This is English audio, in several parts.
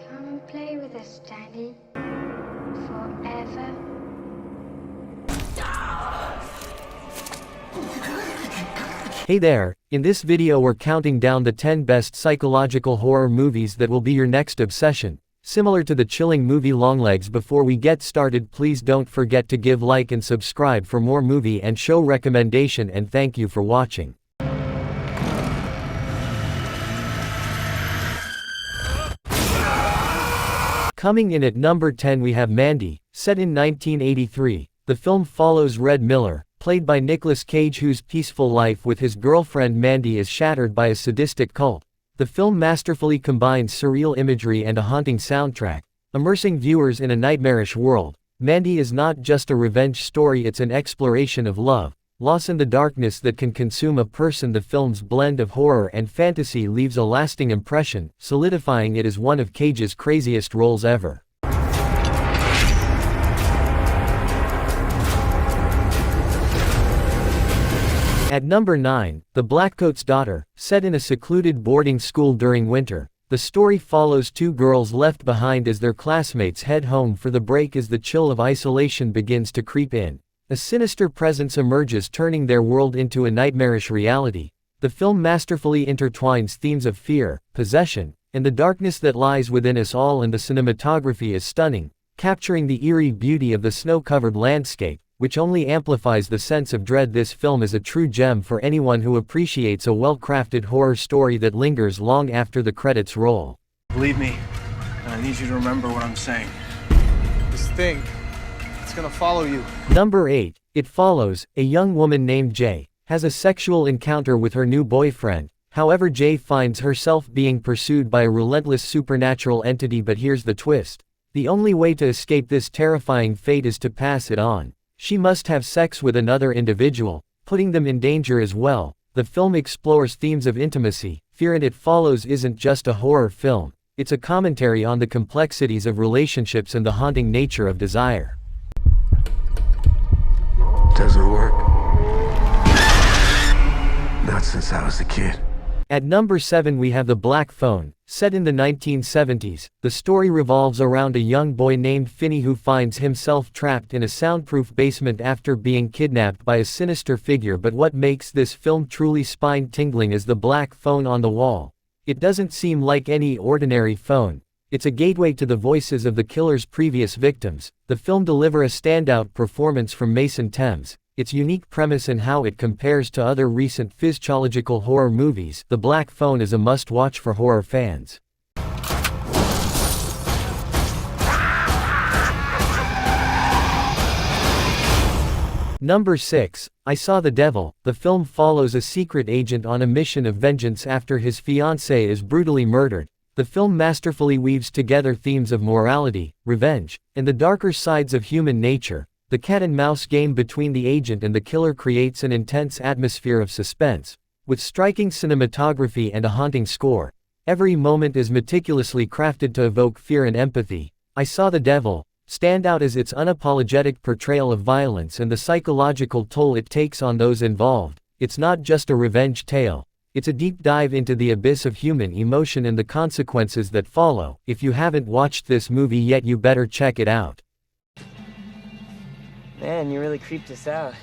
Come play with us, Daddy. Forever. Hey there, in this video we're counting down the 10 best psychological horror movies that will be your next obsession. Similar to the chilling movie Longlegs. Before we get started, please don't forget to give like and subscribe for more movie and show recommendation, and thank you for watching. Coming in at number 10 we have Mandy, set in 1983. The film follows Red Miller, played by Nicolas Cage, whose peaceful life with his girlfriend Mandy is shattered by a sadistic cult. The film masterfully combines surreal imagery and a haunting soundtrack, immersing viewers in a nightmarish world. Mandy is not just a revenge story, it's an exploration of love, loss, and the darkness that can consume a person. The film's blend of horror and fantasy leaves a lasting impression, solidifying it as one of Cage's craziest roles ever. At number 9, The Blackcoat's Daughter, set in a secluded boarding school during winter. The story follows two girls left behind as their classmates head home for the break as the chill of isolation begins to creep in. A sinister presence emerges, turning their world into a nightmarish reality. The film masterfully intertwines themes of fear, possession, and the darkness that lies within us all, and the cinematography is stunning, capturing the eerie beauty of the snow-covered landscape, which only amplifies the sense of dread. This film is a true gem for anyone who appreciates a well-crafted horror story that lingers long after the credits roll. Believe me, and I need you to remember what I'm saying. This thing, it's gonna follow you. Number 8, It Follows. A young woman named Jay has a sexual encounter with her new boyfriend. However, Jay finds herself being pursued by a relentless supernatural entity, but here's the twist. The only way to escape this terrifying fate is to pass it on. She must have sex with another individual, putting them in danger as well. The film explores themes of intimacy, fear, and It Follows isn't just a horror film, it's a commentary on the complexities of relationships and the haunting nature of desire. Doesn't work. Not since I was a kid. At number 7 we have The Black Phone, set in the 1970s. The story revolves around a young boy named Finney who finds himself trapped in a soundproof basement after being kidnapped by a sinister figure. But what makes this film truly spine-tingling is the black phone on the wall. It doesn't seem like any ordinary phone. It's a gateway to the voices of the killer's previous victims. The film delivers a standout performance from Mason Thames. Its unique premise and how it compares to other recent physiological horror movies. The Black Phone is a must-watch for horror fans. Number 6, I Saw the Devil. The film follows a secret agent on a mission of vengeance after his fiancée is brutally murdered. The film masterfully weaves together themes of morality, revenge, and the darker sides of human nature. The cat-and-mouse game between the agent and the killer creates an intense atmosphere of suspense. With striking cinematography and a haunting score, every moment is meticulously crafted to evoke fear and empathy. I Saw the Devil stands out as its unapologetic portrayal of violence and the psychological toll it takes on those involved. It's not just a revenge tale, it's a deep dive into the abyss of human emotion and the consequences that follow. If you haven't watched this movie yet, you better check it out. Man, you really creeped us out.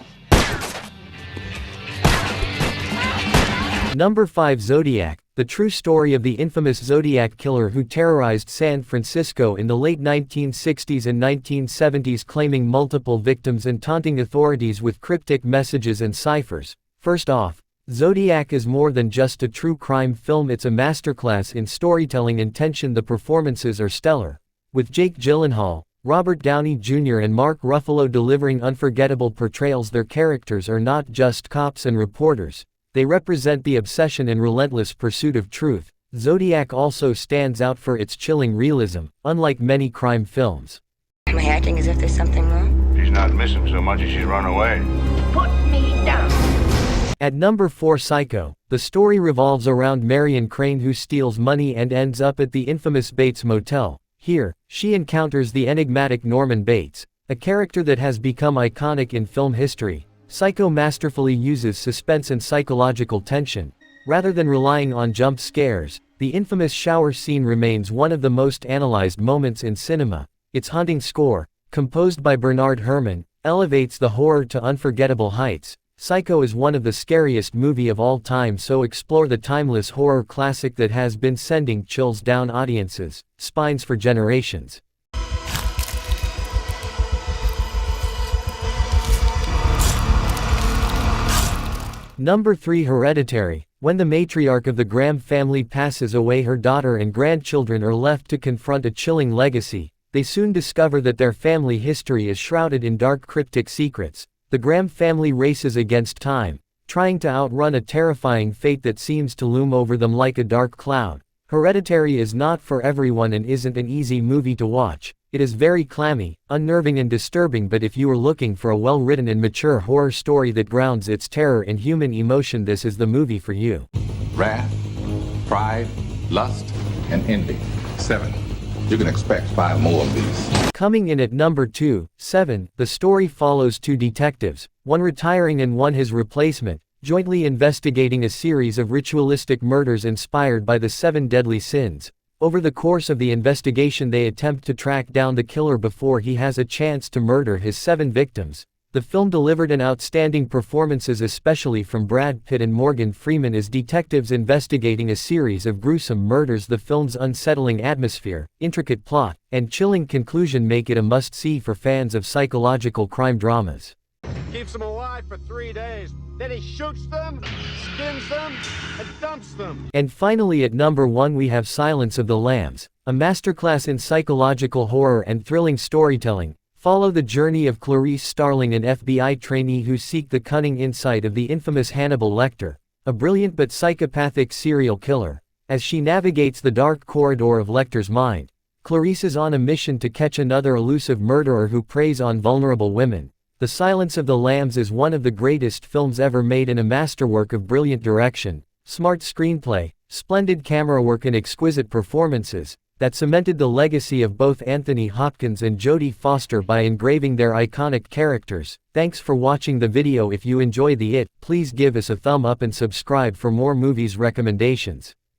Number 5, Zodiac. The true story of the infamous Zodiac killer who terrorized San Francisco in the late 1960s and 1970s, claiming multiple victims and taunting authorities with cryptic messages and ciphers. First off, Zodiac is more than just a true crime film, it's a masterclass in storytelling and tension. The performances are stellar, with Jake Gyllenhaal, Robert Downey Jr. and Mark Ruffalo delivering unforgettable portrayals. Their characters are not just cops and reporters, they represent the obsession and relentless pursuit of truth. Zodiac also stands out for its chilling realism, unlike many crime films. Am I acting as if there's something wrong? She's not missing so much as she's run away. Put me down. At number 4, Psycho. The story revolves around Marion Crane, who steals money and ends up at the infamous Bates Motel. Here, she encounters the enigmatic Norman Bates, a character that has become iconic in film history. Psycho masterfully uses suspense and psychological tension. Rather than relying on jump scares, The infamous shower scene remains one of the most analyzed moments in cinema. Its haunting score, composed by Bernard Herrmann, elevates the horror to unforgettable heights. Psycho is one of the scariest movie of all time, so explore the timeless horror classic that has been sending chills down audiences' spines for generations. Number 3, Hereditary. When the matriarch of the Graham family passes away, her daughter and grandchildren are left to confront a chilling legacy. They soon discover that their family history is shrouded in dark, cryptic secrets. The Graham family races against time, trying to outrun a terrifying fate that seems to loom over them like a dark cloud. Hereditary is not for everyone and isn't an easy movie to watch. It is very clammy, unnerving and disturbing, but if you are looking for a well-written and mature horror story that grounds its terror in human emotion, this is the movie for you. Wrath, pride, lust, and envy. 7. You can expect 5 more of these. Coming in at number 2, 7, the story follows 2 detectives, one retiring and one his replacement, jointly investigating a series of ritualistic murders inspired by the 7 deadly sins. Over the course of the investigation, they attempt to track down the killer before he has a chance to murder his 7 victims. The film delivered an outstanding performances, especially from Brad Pitt and Morgan Freeman as detectives investigating a series of gruesome murders. The film's unsettling atmosphere, intricate plot, and chilling conclusion make it a must-see for fans of psychological crime dramas. Keeps them alive for 3 days, then he shoots them, skins them, and dumps them. And finally at number 1 we have Silence of the Lambs, a masterclass in psychological horror and thrilling storytelling. Follow the journey of Clarice Starling, an FBI trainee who seeks the cunning insight of the infamous Hannibal Lecter, a brilliant but psychopathic serial killer. As she navigates the dark corridor of Lecter's mind, Clarice is on a mission to catch another elusive murderer who preys on vulnerable women. The Silence of the Lambs is one of the greatest films ever made and a masterwork of brilliant direction, smart screenplay, splendid camera work and exquisite performances that cemented the legacy of both Anthony Hopkins and Jodie Foster by engraving their iconic characters. Thanks for watching the video. If you enjoy the please give us a thumb up and subscribe for more movies recommendations.